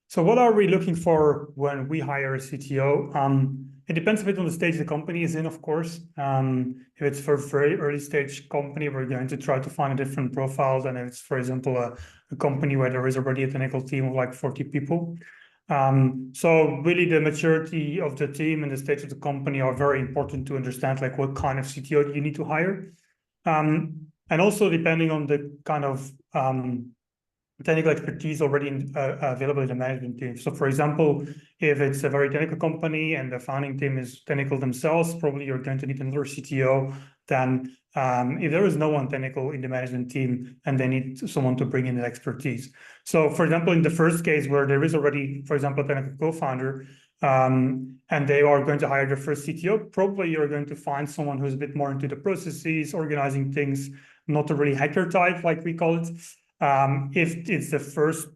So what are we looking for when we hire a CTO? It depends a bit on the stage the company is in, of course. If it's for a very early stage company, we're going to try to find a different profile than if it's, for example, a company where there is already a technical team of like 40 people. So really the maturity of the team and the stage of the company are very important to understand like what kind of CTO you need to hire. And also depending on the kind of technical expertise already available in the management team. So for example, if it's a very technical company and the founding team is technical themselves, probably you're going to need another CTO than if there is no one technical in the management team and they need someone to bring in that expertise. So for example, in the first case where there is already, for example, a technical co-founder, and they are going to hire their first CTO, probably you're going to find someone who's a bit more into the processes, organizing things, not a really hacker type, like we call it. If it's the first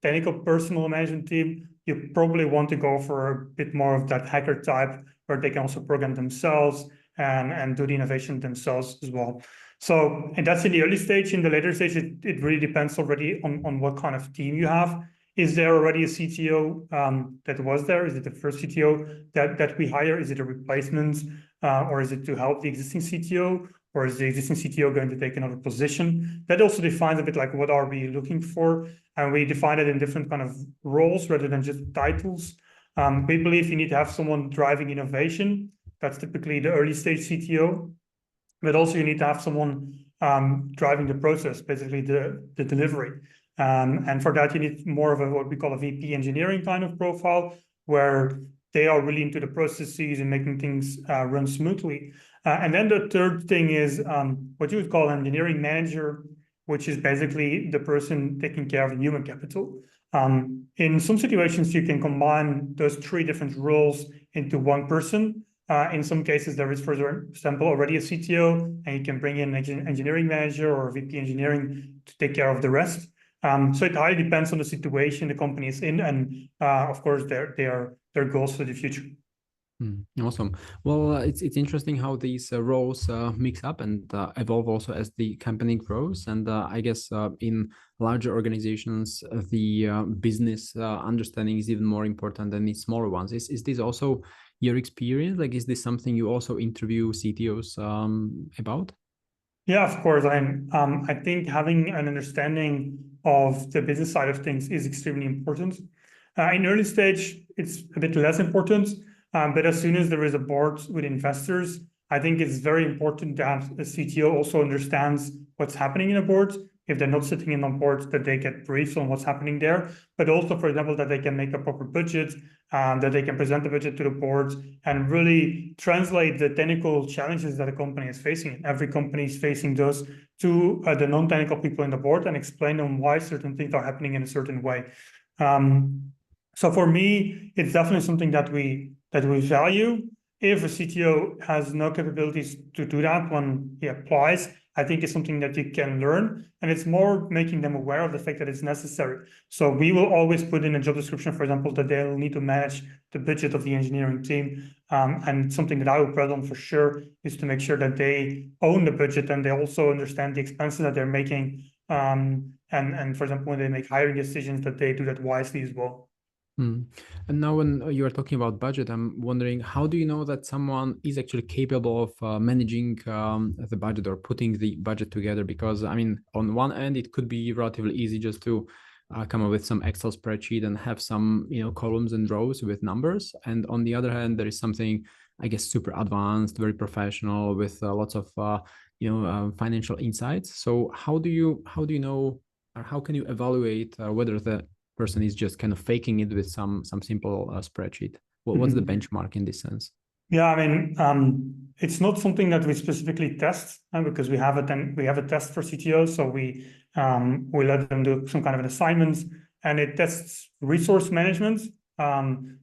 technical personal management team, you probably want to go for a bit more of that hacker type where they can also program themselves and do the innovation themselves as well. So, and that's in the early stage. In the later stage, it really depends already on what kind of team you have. Is there already a CTO that was there? Is it the first CTO that we hire? Is it a replacement or is it to help the existing CTO? Or is the existing CTO going to take another position? That also defines a bit like what are we looking for? And we define it in different kind of roles rather than just titles. We believe you need to have someone driving innovation. That's typically the early stage CTO. But also you need to have someone driving the process, basically the delivery. And for that, you need more of what we call a VP engineering kind of profile, where they are really into the processes and making things run smoothly. And then the third thing is what you would call an engineering manager, which is basically the person taking care of the human capital. In some situations, you can combine those three different roles into one person. In some cases, there is, for example, already a CTO, and you can bring in an engineering manager or a VP engineering to take care of the rest. So it highly depends on the situation the company is in, and of course, their goals for the future. Awesome. Well, it's interesting how these roles mix up and evolve also as the company grows. And I guess in larger organizations, the business understanding is even more important than in smaller ones. Is this also your experience? Like, is this something you also interview CTOs about? Yeah, of course. I think having an understanding of the business side of things is extremely important. In early stage, it's a bit less important. But as soon as there is a board with investors, I think it's very important that a CTO also understands what's happening in a board. If they're not sitting in on board, that they get briefs on what's happening there. But also, for example, that they can make a proper budget, that they can present the budget to the board and really translate the technical challenges that a company is facing. Every company is facing those to the non-technical people in the board and explain them why certain things are happening in a certain way. So for me, it's definitely something that we value. If a CTO has no capabilities to do that when he applies, I think it's something that you can learn, and it's more making them aware of the fact that it's necessary. So we will always put in a job description, for example, that they'll need to manage the budget of the engineering team. And something that I will press on for sure is to make sure that they own the budget and they also understand the expenses that they're making. And for example, when they make hiring decisions, that they do that wisely as well. And now when you are talking about budget, I'm wondering, how do you know that someone is actually capable of managing the budget or putting the budget together? Because, I mean, on one end, it could be relatively easy just to come up with some Excel spreadsheet and have some, columns and rows with numbers. And on the other hand, there is something, I guess, super advanced, very professional with lots of, financial insights. So how do you know, or how can you evaluate whether the person is just kind of faking it with some simple spreadsheet? What's the benchmark in this sense? Yeah, I mean, it's not something that we specifically test because we have a test for CTOs, so we let them do some kind of an assignment, and it tests resource management.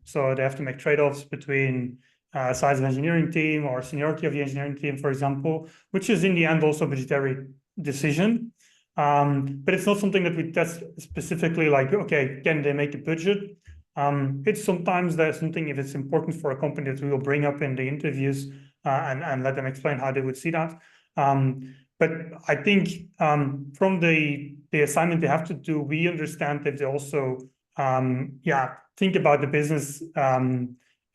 So they have to make trade-offs between size of engineering team or seniority of the engineering team, for example, which is in the end also a budgetary decision. But it's not something that we test specifically like, okay, can they make a budget? It's sometimes there's something, if it's important for a company, that we will bring up in the interviews and let them explain how they would see that. But I think from the assignment they have to do, we understand that they also think about the business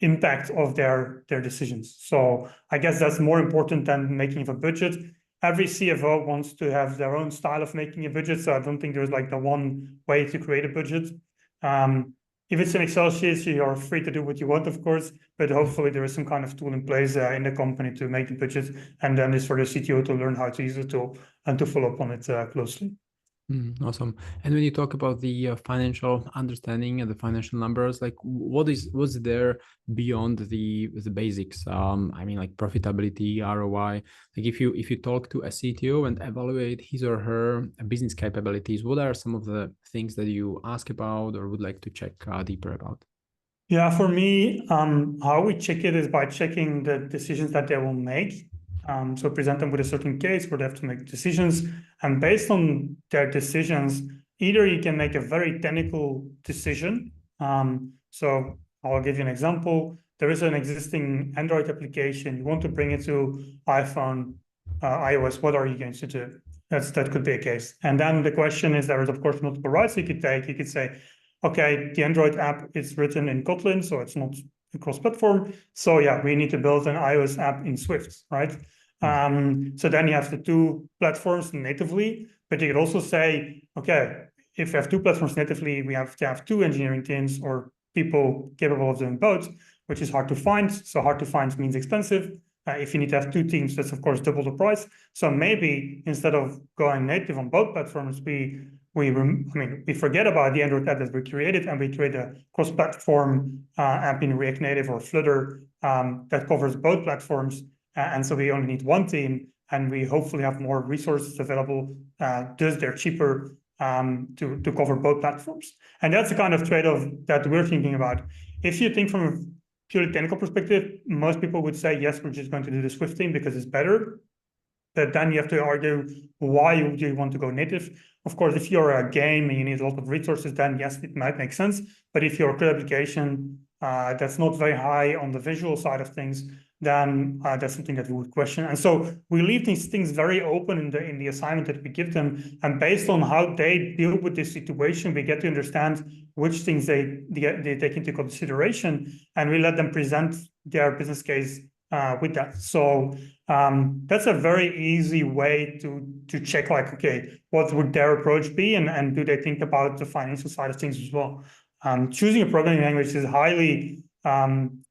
impact of their decisions. So I guess that's more important than making a budget. Every CFO wants to have their own style of making a budget, so I don't think there's like the one way to create a budget. If it's an Excel sheet, you are free to do what you want, of course, but hopefully there is some kind of tool in place in the company to make the budget, and then it's for the CTO to learn how to use the tool and to follow up on it closely. Awesome. And when you talk about the financial understanding and the financial numbers, like what's there beyond the basics? I mean, like profitability, ROI. Like if you talk to a CTO and evaluate his or her business capabilities, what are some of the things that you ask about or would like to check deeper about? Yeah, for me, how we check it is by checking the decisions that they will make. So present them with a certain case where they have to make decisions. And based on their decisions, either you can make a very technical decision. So I'll give you an example. There is an existing Android application. You want to bring it to iPhone, iOS. What are you going to do? That could be a case. And then the question is, there is, of course, multiple routes you could take. You could say, okay, the Android app is written in Kotlin, so it's not cross-platform. So yeah, we need to build an iOS app in Swift, right? So then you have the two platforms natively, but you could also say, okay, if you have two platforms natively, we have to have two engineering teams or people capable of doing both, which is hard to find. So hard to find means expensive. If you need to have two teams, that's of course double the price. So maybe instead of going native on both platforms, we forget about the Android app that we created and we create a cross-platform app in React Native or Flutter that covers both platforms. And so we only need one team, and we hopefully have more resources available. Thus, they're cheaper to cover both platforms. And that's the kind of trade-off that we're thinking about. If you think from a purely technical perspective, most people would say, yes, we're just going to do the Swift team because it's better. But then you have to argue, why do you want to go native? Of course, if you're a game and you need a lot of resources, then yes, it might make sense. But if you're a code application that's not very high on the visual side of things, then that's something that we would question. And so we leave these things very open in the assignment that we give them. And based on how they deal with this situation, we get to understand which things they take into consideration, and we let them present their business case with that. So that's a very easy way to check, like, okay, what would their approach be, and do they think about the financial side of things as well? Choosing a programming language is highly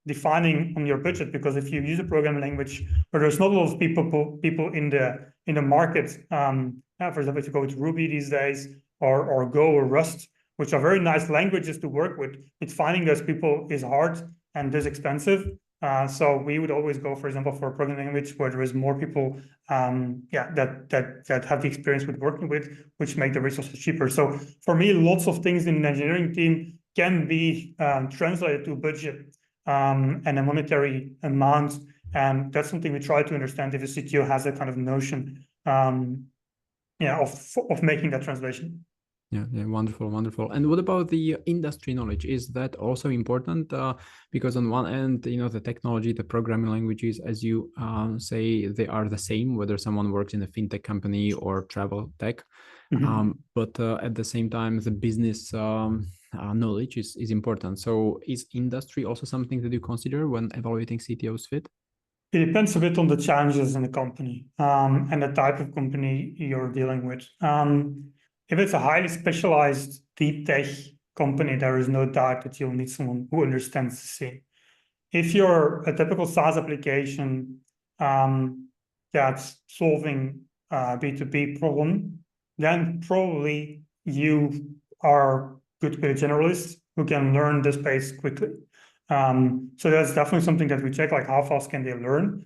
defining on your budget, because if you use a programming language where there's not a lot of people in the market, for example, if you go with Ruby these days, or Go or Rust, which are very nice languages to work with, it's finding those people is hard and is expensive. So we would always go, for example, for a programming language where there is more people that have the experience with working with, which make the resources cheaper. So for me, lots of things in an engineering team can be translated to a budget and a monetary amount. And that's something we try to understand if a CTO has a kind of notion of making that translation. Yeah, wonderful, wonderful. And what about the industry knowledge? Is that also important? Because on one end, the technology, the programming languages, as you say, they are the same, whether someone works in a fintech company or travel tech. But at the same time, the business knowledge is important. So is industry also something that you consider when evaluating CTO's fit? It depends a bit on the challenges in the company and the type of company you're dealing with. If it's a highly specialized deep tech company, there is no doubt that you'll need someone who understands the scene. If you're a typical SaaS application that's solving a B2B problem, then probably you are good with a generalist who can learn the space quickly. So that's definitely something that we check, like how fast can they learn?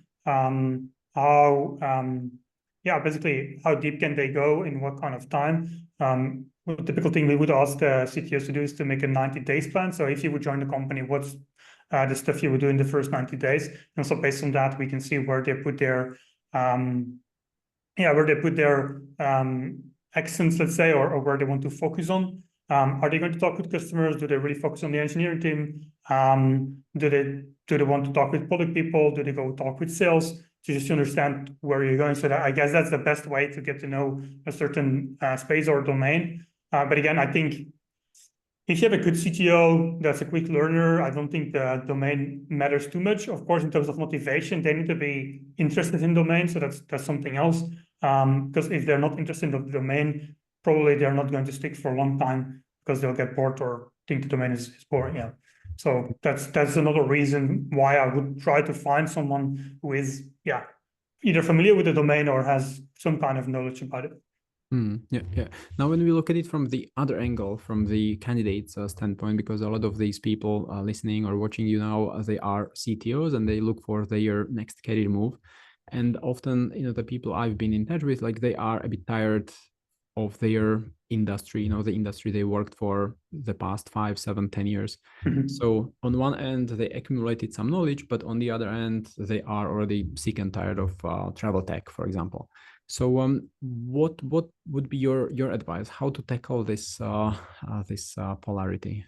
Basically how deep can they go in what kind of time? The typical thing we would ask CTOs to do is to make a 90 days plan. So if you would join the company, what's the stuff you would do in the first 90 days? And so based on that, we can see where they put their accents, let's say, or where they want to focus on. Are they going to talk with customers? Do they really focus on the engineering team? Do they want to talk with product people? Do they go talk with sales? To just understand where you're going. So I guess that's the best way to get to know a certain space or domain. But again, I think if you have a good CTO that's a quick learner, I don't think the domain matters too much. Of course, in terms of motivation, they need to be interested in domain. So that's something else. Because if they're not interested in the domain, probably they're not going to stick for a long time because they'll get bored or think the domain is boring. Yeah. So that's another reason why I would try to find someone who is, yeah, either familiar with the domain or has some kind of knowledge about it. Yeah. Now, when we look at it from the other angle, from the candidate's standpoint, because a lot of these people listening or watching you now, they are CTOs and they look for their next career move. And often, the people I've been in touch with, like they are a bit tired of their industry, the industry they worked for the past 5, 7, 10 years. Mhm. So on one end, they accumulated some knowledge, but on the other end, they are already sick and tired of travel tech, for example. So what would be your advice? How to tackle this polarity?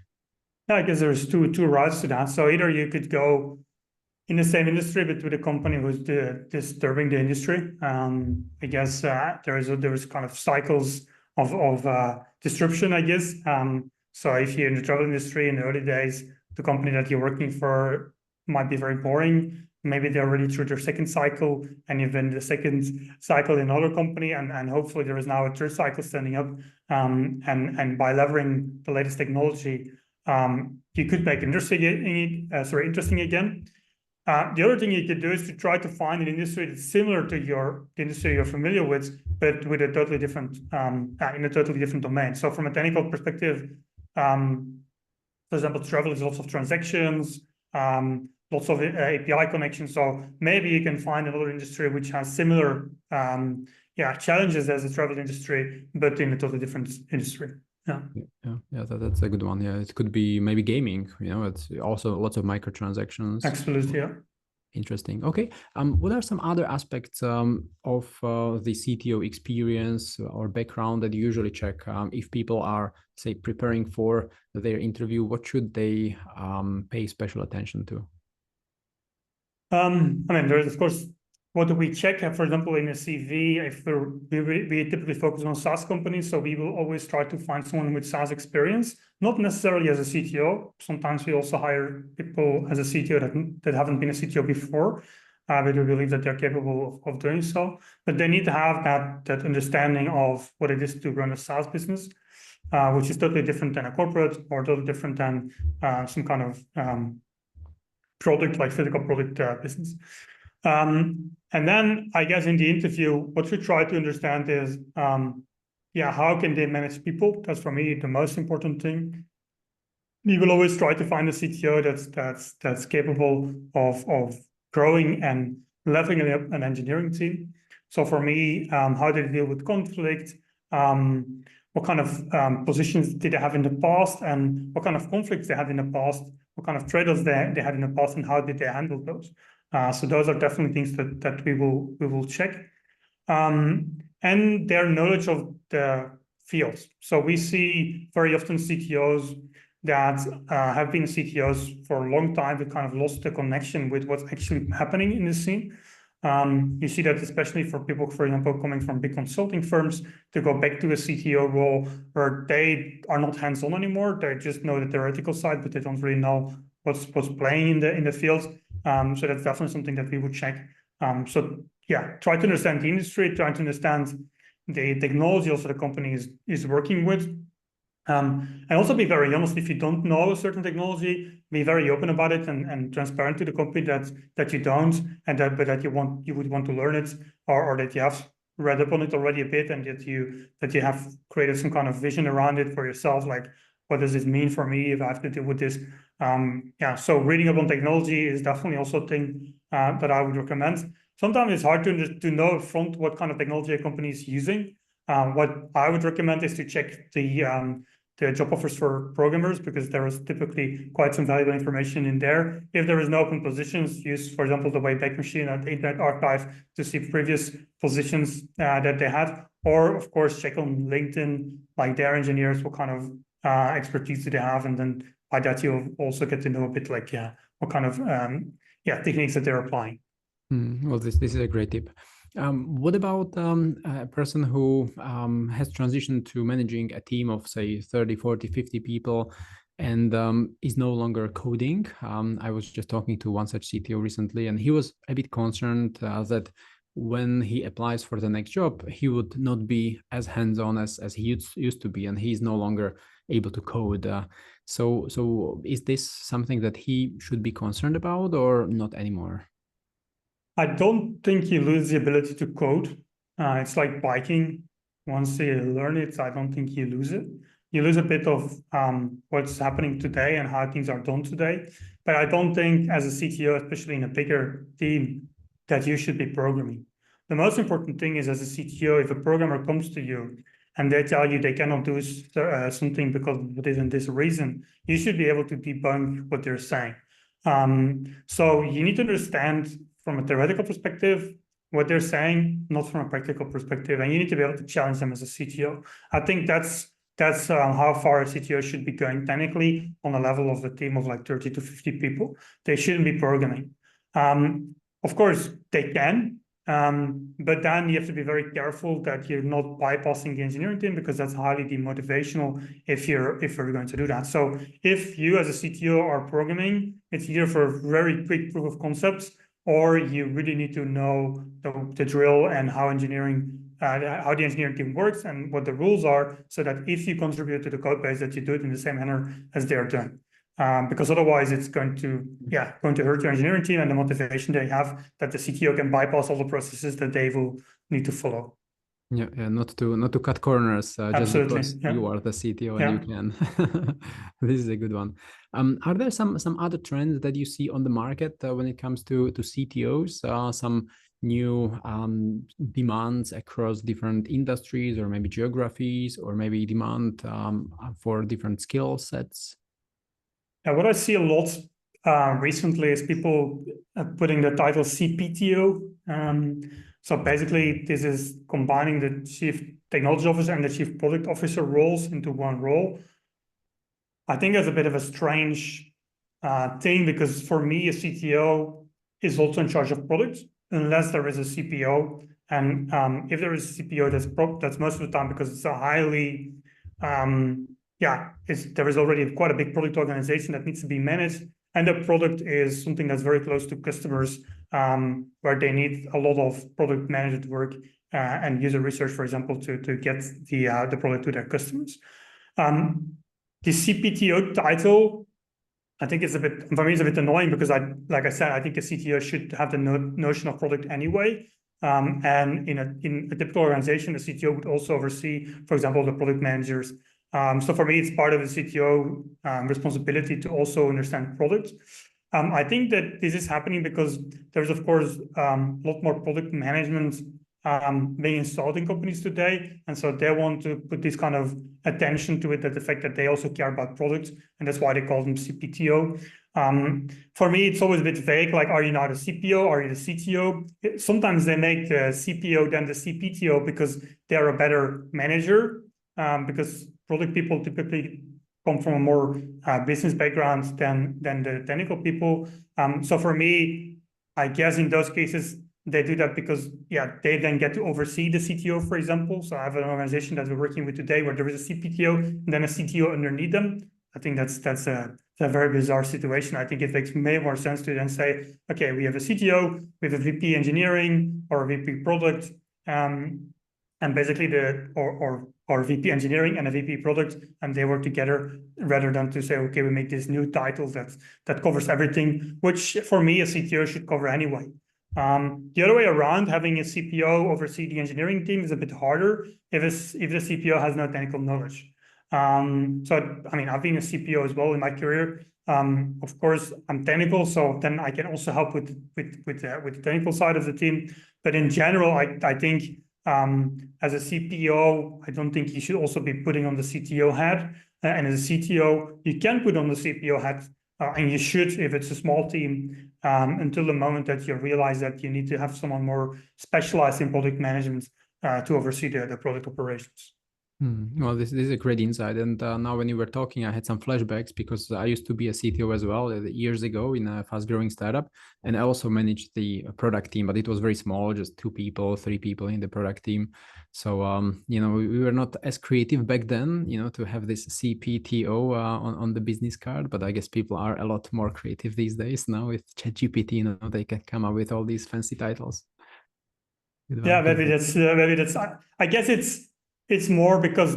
Yeah, I guess there's two routes to that. So either you could go in the same industry, but with a company who's disturbing the industry. I guess there's kind of cycles of disruption, I guess. So if you're in the travel industry in the early days, the company that you're working for might be very boring. Maybe they're already through their second cycle, and you've been the second cycle in another company, and hopefully there is now a third cycle standing up. And by leveraging the latest technology, you could make interesting again. The other thing you could do is to try to find an industry that's similar to the industry you're familiar with, but with a totally different in a totally different domain. So from a technical perspective, for example, travel is lots of transactions, lots of API connections. So maybe you can find another industry which has similar challenges as the travel industry, but in a totally different industry. Yeah, that's a good one. Yeah, it could be maybe gaming. It's also lots of microtransactions. Absolutely, yeah. Interesting. Okay. What are some other aspects of the CTO experience or background that you usually check if people are, say, preparing for their interview? What should they pay special attention to? I mean, there's of course, what do we check? For example, in a CV, if we typically focus on SaaS companies, so we will always try to find someone with SaaS experience, not necessarily as a CTO. Sometimes we also hire people as a CTO that haven't been a CTO before, but we believe that they're capable of doing so. But they need to have that understanding of what it is to run a SaaS business, which is totally different than a corporate or totally different than some kind of product like physical product business. And then I guess in the interview, what we try to understand is, how can they manage people? That's for me the most important thing. We will always try to find a CTO that's capable of growing and leveling up an engineering team. So for me, how do they deal with conflict? What kind of positions did they have in the past, and what kind of conflicts they had in the past? What kind of trade-offs they had in the past, and how did they handle those? So those are definitely things that we will check, and their knowledge of the fields. So we see very often CTOs that have been CTOs for a long time, but kind of lost the connection with what's actually happening in the scene. You see that especially for people, for example, coming from big consulting firms, to go back to a CTO role where they are not hands-on anymore. They just know the theoretical side, but they don't really know what's playing in the field. So that's definitely something that we would check. So yeah, try to understand the industry, try to understand the technology also the company is working with. And also be very honest, if you don't know a certain technology, be very open about it and transparent to the company that you don't, and but that you would want to learn it, or that you have read up on it already a bit, and that you have created some kind of vision around it for yourself, like what does this mean for me if I have to deal with this? So reading up on technology is definitely also a thing that I would recommend. Sometimes it's hard to know upfront what kind of technology a company is using. What I would recommend is to check the job offers for programmers, because there is typically quite some valuable information in there. If there is no open positions, use, for example, the Wayback Machine at the Internet Archive to see previous positions that they had, or of course check on LinkedIn, like their engineers, what kind of expertise do they have, and then by that you'll also get to know a bit like what kind of techniques that they're applying. Well, this is a great tip. What about a person who has transitioned to managing a team of, say, 30, 40, 50 people and is no longer coding? I was just talking to one such CTO recently, and he was a bit concerned that when he applies for the next job, he would not be as hands-on as he used to be, and he's no longer able to code. So is this something that he should be concerned about or not anymore? I don't think you lose the ability to code. It's like biking. Once you learn it, I don't think you lose it. You lose a bit of what's happening today and how things are done today. But I don't think as a CTO, especially in a bigger team, that you should be programming. The most important thing is as a CTO, if a programmer comes to you and they tell you they cannot do something because of this and this reason, you should be able to debunk what they're saying. So you need to understand from a theoretical perspective what they're saying, not from a practical perspective, and you need to be able to challenge them as a CTO. I think that's how far a CTO should be going technically on a level of a team of like 30 to 50 people. They shouldn't be programming. Of course, they can, but then you have to be very careful that you're not bypassing the engineering team, because that's highly demotivational if you're going to do that. So if you as a CTO are programming, it's either for very quick proof of concepts, or you really need to know the drill and how how the engineering team works and what the rules are, so that if you contribute to the code base, that you do it in the same manner as they are doing. Because otherwise it's going to hurt your engineering team and the motivation they have that the CTO can bypass all the processes that they will need to follow. Yeah, not to cut corners just because you are the CTO and you can. This is a good one. Are there some other trends that you see on the market when it comes to CTOs? Some new demands across different industries or maybe geographies, or maybe demand for different skill sets? Yeah, what I see a lot recently is people putting the title CPTO. So basically, this is combining the chief technology officer and the chief product officer roles into one role. I think that's a bit of a strange thing, because for me, a CTO is also in charge of products, unless there is a CPO. And if there is a CPO, that's most of the time because it's a highly there is already quite a big product organization that needs to be managed, and the product is something that's very close to customers, where they need a lot of product management work and user research, for example, to get the product to their customers. The CPTO title, I think it's for me, it's a bit annoying, because like I said, I think a CTO should have the notion of product anyway. And in a typical organization, the CTO would also oversee, for example, the product managers. So for me, it's part of the CTO responsibility to also understand product. I think that this is happening because there's, of course, a lot more product management being installed in companies today. And so they want to put this kind of attention to it, that the fact that they also care about products, and that's why they call them CPTO. For me, it's always a bit vague, like, are you now the CPO? Are you the CTO? Sometimes they make the CPO then the CPTO because they're a better manager, because product people typically come from a more business background than the technical people. So for me, I guess in those cases, they do that because, they then get to oversee the CTO, for example. So I have an organization that we're working with today where there is a CPTO and then a CTO underneath them. I think that's a very bizarre situation. I think it makes way more sense to then say, okay, we have a CTO, we have a VP engineering or a VP product, and basically or VP engineering and a VP product, and they work together, rather than to say, okay, we make this new title that covers everything, which for me, a CTO should cover anyway. The other way around, having a CPO oversee the engineering team is a bit harder if the CPO has no technical knowledge. So, I mean, I've been a CPO as well in my career. Of course, I'm technical, so then I can also help with the technical side of the team. But in general, I think as a CPO, I don't think you should also be putting on the CTO hat. And as a CTO, you can put on the CPO hat, and you should, if it's a small team, until the moment that you realize that you need to have someone more specialized in product management to oversee the product operations. Well, this is a great insight. And now when you were talking, I had some flashbacks because I used to be a CTO as well years ago in a fast growing startup. And I also managed the product team, but it was very small, just 2 people, 3 people in the product team. So, we were not as creative back then, to have this CPTO on the business card. But I guess people are a lot more creative these days now with ChatGPT, they can come up with all these fancy titles. Yeah, maybe that's. I guess it's more because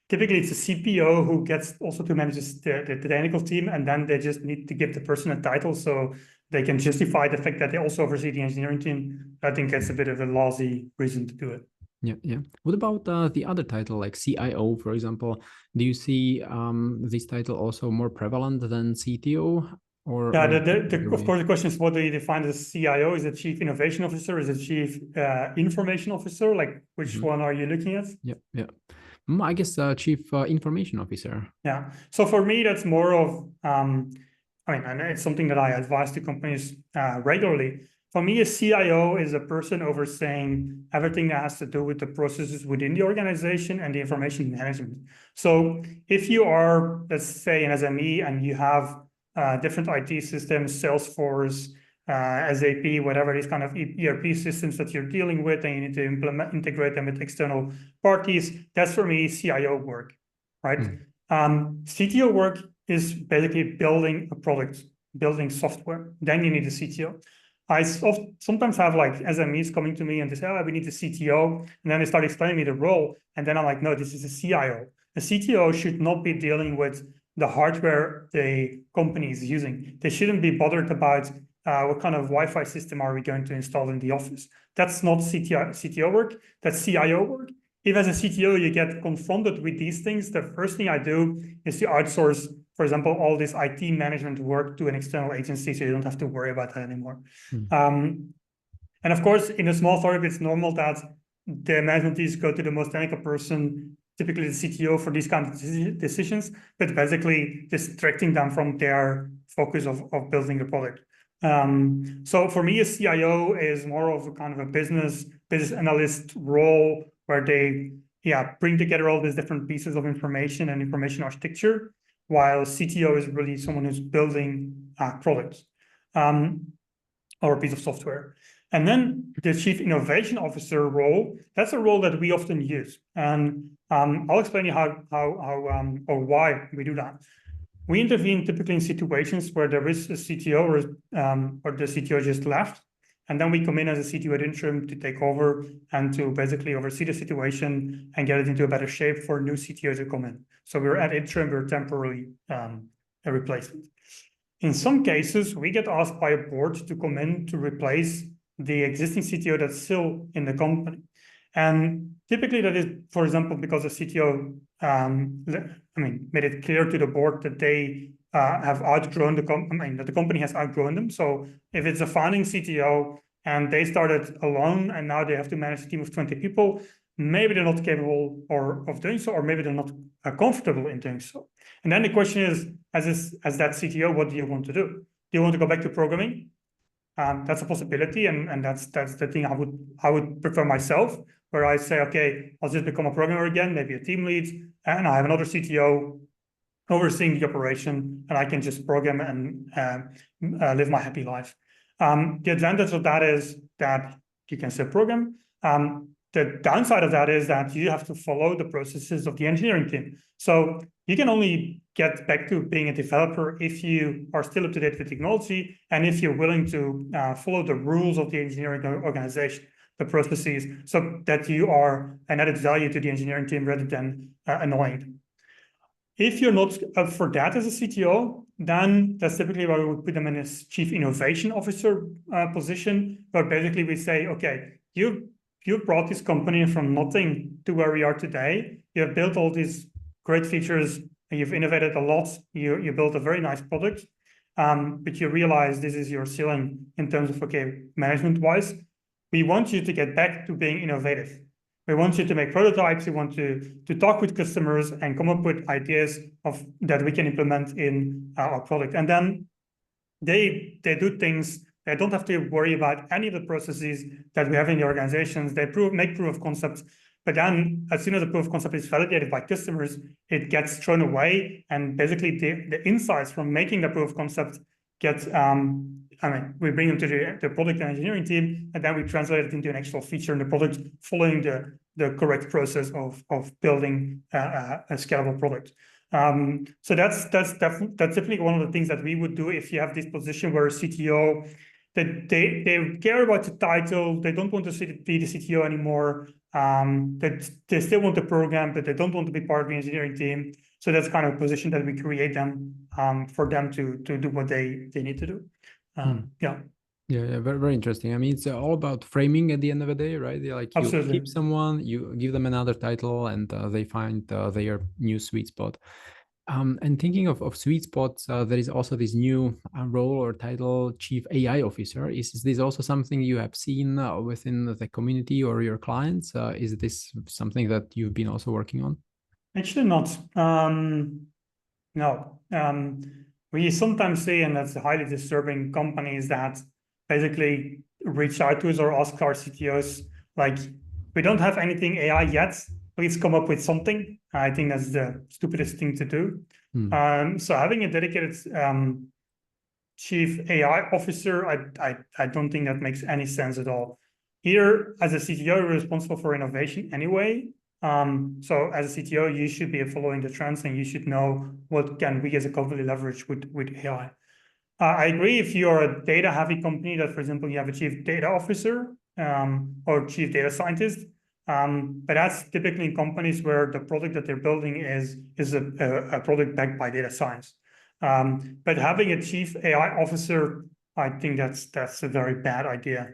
typically it's a CPO who gets also to manage the technical team, and then they just need to give the person a title so they can justify the fact that they also oversee the engineering team. I think that's a bit of a lousy reason to do it. Yeah. What about the other title, like CIO, for example? Do you see this title also more prevalent than CTO? Or of course, the question is, what do you define as CIO? Is it Chief Innovation Officer? Is it Chief Information Officer? Like, which one are you looking at? Yeah. I guess Chief Information Officer. Yeah. So for me, that's more of, and it's something that I advise to companies regularly. For me, a CIO is a person overseeing everything that has to do with the processes within the organization and the information management. So if you are, let's say, an SME and you have different IT systems, Salesforce, SAP, whatever these kind of ERP systems that you're dealing with, and you need to integrate them with external parties, that's for me CIO work, right? CTO work is basically building a product, building software. Then you need a CTO. I sometimes have like SMEs coming to me and they say, oh, we need a CTO. And then they start explaining me the role. And then I'm like, no, this is a CIO. A CTO should not be dealing with the hardware the company is using. They shouldn't be bothered about what kind of Wi-Fi system are we going to install in the office. That's not CTO work, that's CIO work. If as a CTO you get confronted with these things, the first thing I do is to outsource, for example, all this IT management work to an external agency so you don't have to worry about that anymore. And of course, in a small startup, it's normal that the management teams go to the most technical person, typically the CTO, for these kind of decisions, but basically distracting them from their focus of building the product. So for me, a CIO is more of a kind of a business analyst role where they bring together all these different pieces of information and information architecture, while CTO is really someone who's building products or a piece of software. And then the Chief Innovation Officer role, that's a role that we often use. And I'll explain you how or why we do that. We intervene typically in situations where there is a CTO or the CTO just left. And then we come in as a CTO at interim to take over and to basically oversee the situation and get it into a better shape for new CTOs to come in. So we're at interim, we're temporarily a replacement. In some cases, we get asked by a board to come in to replace the existing CTO that's still in the company. And typically that is, for example, because the CTO made it clear to the board that they have outgrown the company, that the company has outgrown them. So if it's a founding CTO and they started alone and now they have to manage a team of 20 people, maybe they're not capable of doing so, or maybe they're not comfortable in doing so. And then the question is, as that CTO, what do you want to do? Do you want to go back to programming? That's a possibility, and that's the thing I would prefer myself, where I say, okay, I'll just become a programmer again, maybe a team lead, and I have another CTO overseeing the operation, and I can just program and live my happy life. The advantage of that is that you can still program. The downside of that is that you have to follow the processes of the engineering team. So you can only get back to being a developer if you are still up to date with technology and if you're willing to follow the rules of the engineering organization, the processes, so that you are an added value to the engineering team rather than annoying them. If you're not up for that as a CTO, then that's typically where we would put them in a Chief Innovation Officer position, where basically we say, okay, you brought this company from nothing to where we are today. You have built all these great features and you've innovated a lot. You built a very nice product, but you realize this is your ceiling in terms of, okay, management-wise. We want you to get back to being innovative. We want you to make prototypes. We want to talk with customers and come up with ideas that we can implement in our product. And then they do things. They don't have to worry about any of the processes that we have in the organizations. They make proof of concepts, But then as soon as the proof of concept is validated by customers, it gets thrown away. And basically the insights from making the proof of concept get, we bring them to the product and engineering team, and then we translate it into an actual feature in the product following the correct process of building a scalable product. So that's definitely one of the things that we would do if you have this position where a CTO, that they care about the title, they don't want to be the CTO anymore, that they still want to program, but they don't want to be part of the engineering team. So that's kind of a position that we create them for them to do what they need to do. Yeah. Yeah, very, very interesting. I mean, it's all about framing at the end of the day, right? Like you Absolutely. keep someone, you give them another title, and they find their new sweet spot. And thinking of sweet spots, there is also this new role or title, Chief AI Officer. Is this also something you have seen within the community or your clients? Is this something that you've been also working on? Actually not. No. We sometimes see, and that's highly disturbing, companies that basically reach out to us or ask our CTOs, like, we don't have anything AI yet, please come up with something. I think that's the stupidest thing to do. So having a dedicated chief AI officer, I don't think that makes any sense at all. Here, as a CTO, you're responsible for innovation anyway. So as a CTO, you should be following the trends, and you should know what can we as a company leverage with AI. I agree if you're a data heavy company that, for example, you have a chief data officer or chief data scientist. But that's typically in companies where the product that they're building is a product backed by data science. But having a chief AI officer, I think that's a very bad idea.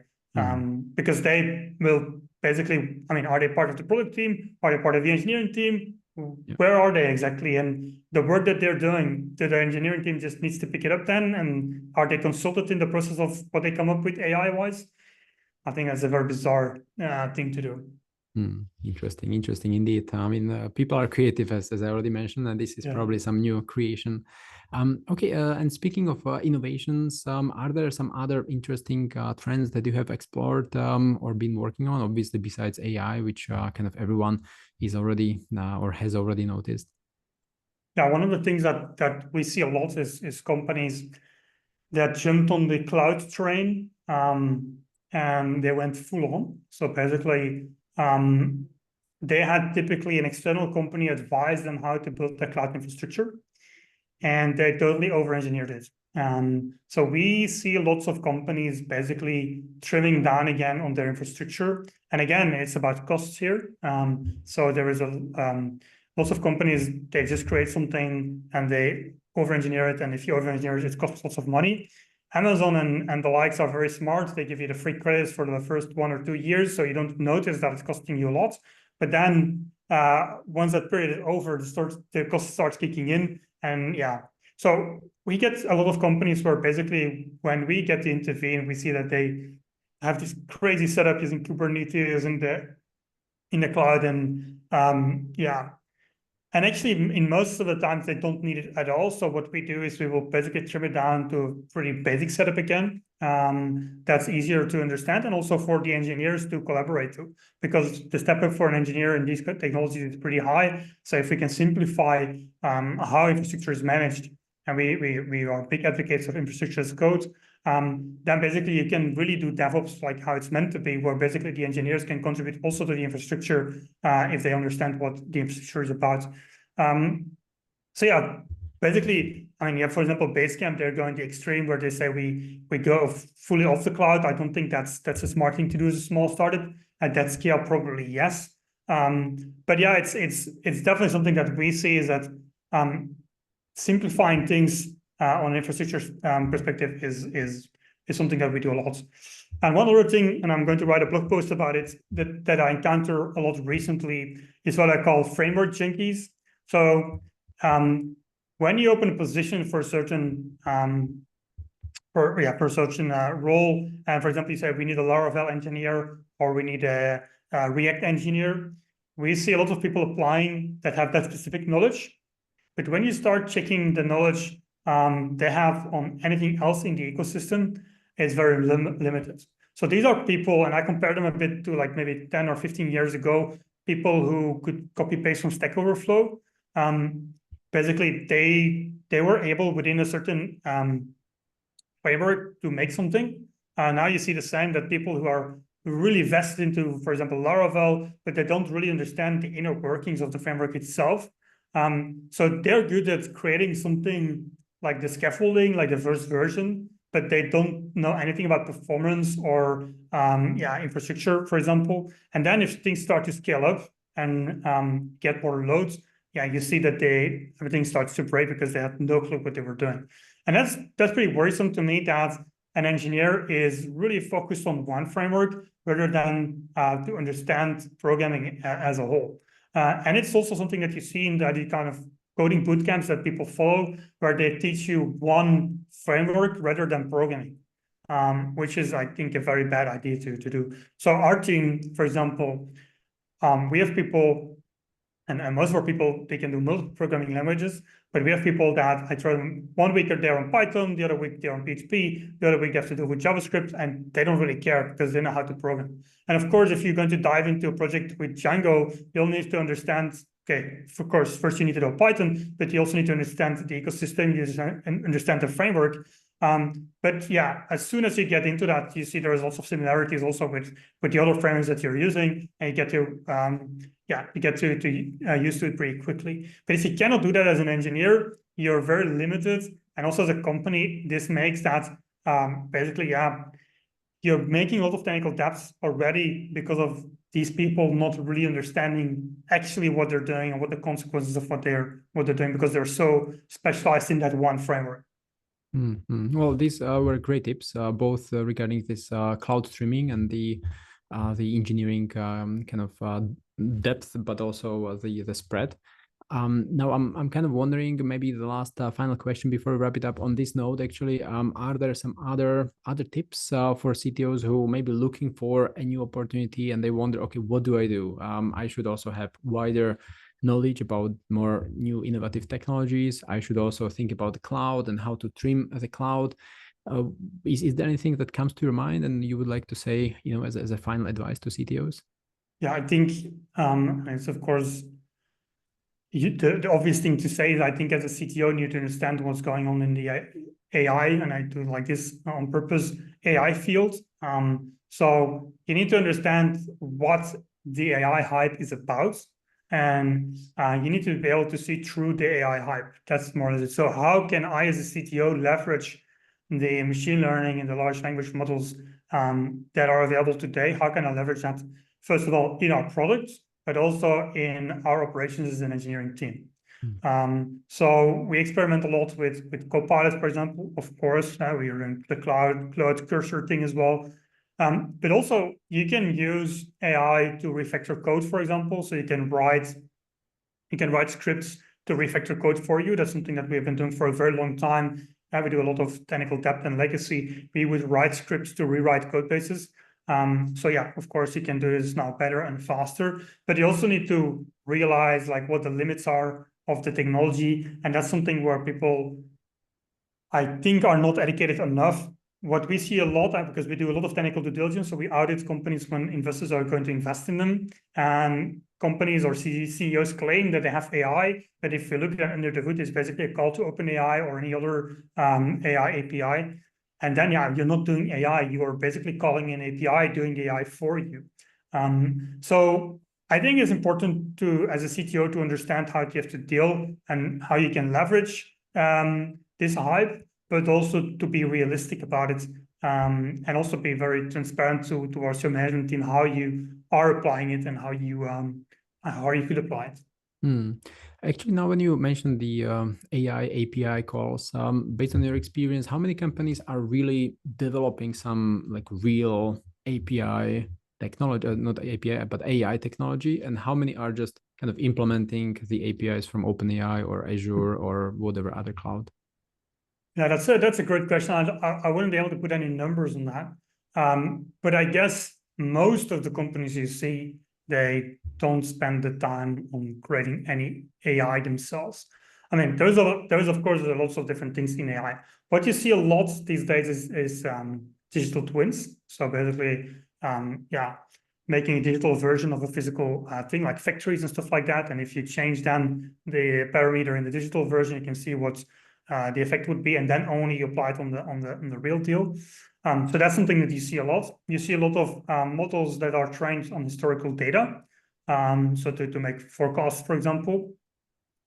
Because they will basically, are they part of the product team? Are they part of the engineering team? Yeah. Where are they exactly? And the work that they're doing, the engineering team just needs to pick it up then. And are they consulted in the process of what they come up with AI-wise? I think that's a very bizarre thing to do. Interesting indeed. People are creative, as I already mentioned, and this is probably some new creation. Okay, and speaking of innovations, are there some other interesting trends that you have explored or been working on, obviously besides AI, which kind of everyone is already or has already noticed? Yeah, one of the things that we see a lot is companies that jumped on the cloud train and they went full on. So basically, they had typically an external company advise them how to build their cloud infrastructure, and they totally over-engineered it. So we see lots of companies basically trimming down again on their infrastructure. And again, it's about costs here. So there is lots of companies, they just create something and they over-engineer it. And if you over-engineer it, it costs lots of money. Amazon and the likes are very smart. They give you the free credits for the first 1 or 2 years, so you don't notice that it's costing you a lot. But then once that period is over, the cost starts kicking in. And so we get a lot of companies where basically when we get to intervene, we see that they have this crazy setup using Kubernetes in the cloud. And and actually, in most of the times, they don't need it at all. So what we do is we will basically trim it down to a pretty basic setup again. That's easier to understand, and also for the engineers to collaborate to, because the step up for an engineer in these technologies is pretty high. So if we can simplify how infrastructure is managed, and we are big advocates of infrastructure as code, then basically you can really do DevOps like how it's meant to be, where basically the engineers can contribute also to the infrastructure if they understand what the infrastructure is about. So basically, you have, for example, Basecamp, they're going the extreme where they say we go fully off the cloud. I don't think that's a smart thing to do as a small startup. At that scale, probably yes. But it's definitely something that we see is that simplifying things on an infrastructure perspective is something that we do a lot. And one other thing, and I'm going to write a blog post about it, that I encounter a lot recently is what I call framework junkies. So when you open a position for a certain role, and for example, you say we need a Laravel engineer or we need a React engineer, we see a lot of people applying that have that specific knowledge. But when you start checking the knowledge they have on anything else in the ecosystem, it's very limited. So these are people, and I compare them a bit to like maybe 10 or 15 years ago, people who could copy paste from Stack Overflow. Basically, they were able within a certain framework to make something. Now you see the same, that people who are really vested into, for example, Laravel, but they don't really understand the inner workings of the framework itself. So they're good at creating something like the scaffolding, like the first version, but they don't know anything about performance or infrastructure, for example. And then if things start to scale up and get more loads, you see that everything starts to break because they had no clue what they were doing. And that's pretty worrisome to me, that an engineer is really focused on one framework rather than to understand programming as a whole. And it's also something that you see in the kind of coding bootcamps that people follow, where they teach you one framework rather than programming, which is, I think, a very bad idea to do. So our team, for example, we have people, and most of our people, they can do multiple programming languages, but we have people that I throw them 1 week they're on Python, the other week they're on PHP, the other week they have to do with JavaScript, and they don't really care because they know how to program. And of course, if you're going to dive into a project with Django, you'll need to understand, okay, of course, first you need to know Python, but you also need to understand the ecosystem, you understand the framework. But yeah, as soon as you get into that, you see there's lots of similarities also with the other frameworks that you're using, and you get to used to it pretty quickly. But if you cannot do that as an engineer, you're very limited. And also as a company, this makes that you're making a lot of technical debts already because of these people not really understanding actually what they're doing and what the consequences of what they're doing, because they're so specialized in that one framework. Well, these were great tips, both regarding this cloud streaming and the engineering kind of depth, but also the spread. Now I'm kind of wondering, maybe the last final question before we wrap it up on this note, actually, are there some other tips for CTOs who may be looking for a new opportunity and they wonder, okay, what do I do? I should also have wider knowledge about more new innovative technologies. I should also think about the cloud and how to trim the cloud. Is there anything that comes to your mind and you would like to say, as a final advice to CTOs? Yeah, I think it's of course the obvious thing to say is, I think as a CTO, you need to understand what's going on in the AI, and I do like this on purpose, AI field. So you need to understand what the AI hype is about, and you need to be able to see through the AI hype. That's more or less it. So how can I, as a CTO, leverage the machine learning and the large language models that are available today? How can I leverage that, first of all, in our products, but also in our operations as an engineering team? So we experiment a lot with Copilot, for example. Of course, we are in the cloud cursor thing as well. But also you can use AI to refactor code, for example. So you can write scripts to refactor code for you. That's something that we have been doing for a very long time. We do a lot of technical depth and legacy. We would write scripts to rewrite code bases. So yeah, of course, you can do this now better and faster, but you also need to realize like what the limits are of the technology. And that's something where people, I think, are not educated enough. What we see a lot, because we do a lot of technical due diligence, so we audit companies when investors are going to invest in them, and companies or CEOs claim that they have AI, but if you look at under the hood, it's basically a call to OpenAI or any other AI API. And then, you're not doing AI, you are basically calling an API, doing AI for you. So I think it's important to, as a CTO, to understand how you have to deal and how you can leverage this hype, but also to be realistic about it, and also be very transparent towards your management team, how you are applying it and how you could apply it. Actually, now when you mentioned the AI API calls, based on your experience, how many companies are really developing some like real API technology, not API, but AI technology, and how many are just kind of implementing the APIs from OpenAI or Azure or whatever other cloud? Yeah, that's a great question. I wouldn't be able to put any numbers on that, but I guess most of the companies you see, they don't spend the time on creating any AI themselves. I mean, there's of course lots of different things in AI. What you see a lot these days is digital twins. So basically, making a digital version of a physical thing like factories and stuff like that. And if you change then the parameter in the digital version, you can see what the effect would be, and then only you apply it on the real deal. So that's something that you see a lot. You see a lot of models that are trained on historical data, so to make forecasts, for example.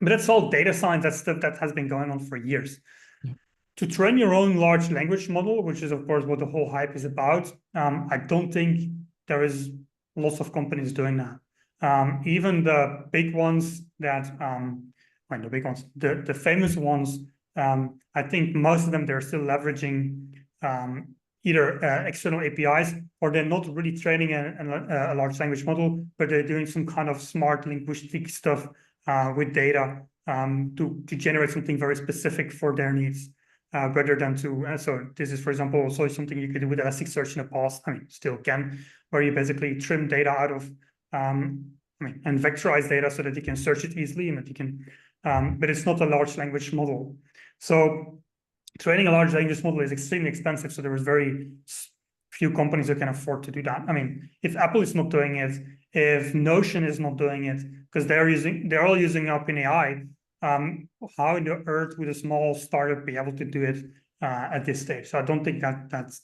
But that's all data science. That's stuff that has been going on for years. Yeah. To train your own large language model, which is of course what the whole hype is about, I don't think there is lots of companies doing that. Even the big ones that, the big ones, the famous ones, I think most of them, they're still leveraging either external APIs, or they're not really training a large language model, but they're doing some kind of smart linguistic stuff with data to generate something very specific for their needs, rather than to, so this is, for example, also something you could do with Elasticsearch in the past, I mean, still can, where you basically trim data out of, and vectorize data so that you can search it easily and that you can, but it's not a large language model. So training a large language model is extremely expensive, so there is very few companies who can afford to do that. I mean, if Apple is not doing it, if Notion is not doing it, because they're all using OpenAI, how in the earth would a small startup be able to do it at this stage? So I don't think that's